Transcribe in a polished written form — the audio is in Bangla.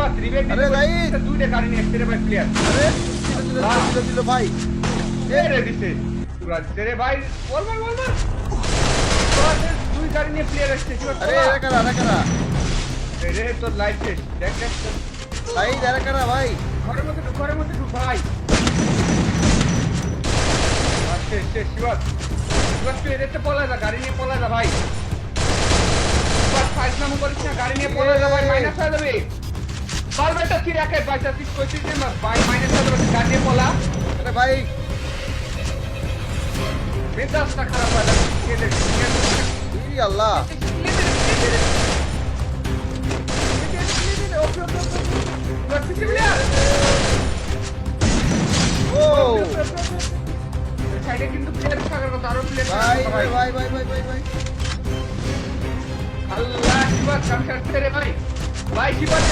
শিবাত রিবেট আরে ভাই। দুইটা গাড়ি নিয়ে এসছে রে ভাই প্লেয়ার আরে দিল ভাই এ রে দিছে পুরা দিছে রে ভাই বল দুই গাড়ি নিয়ে প্লেয়ার এসছে শিবাত আরে এরা কারা রে তোর লাইট শেষ দেখ ভাই এরা কারা ভাই ঘরের মধ্যে ঢুক ভাই শেষ শিবাত তুই এদেরতে পলা যা গাড়ি নিয়ে পলা যা ভাই শিবাত ফাইট নাম করিস না গাড়ি নিয়ে পলা যা ভাই মাইনাস হয়ে যাবে চল বেটা তুই একাই বাঁচা তুই কইছিস যে ভাই মাইনাস হয়ে যাবে গাড়ি নিয়ে পলা আরে ভাই মেজাজটা খারাপ হয়ে যাবে ই আল্লাহ ও সাইডে কিন্তু প্লেয়ার থাকার কথা আরো প্লেয়ার ভাই আল্লাহ শিবাত কাম করতে রে ভাই শিবাত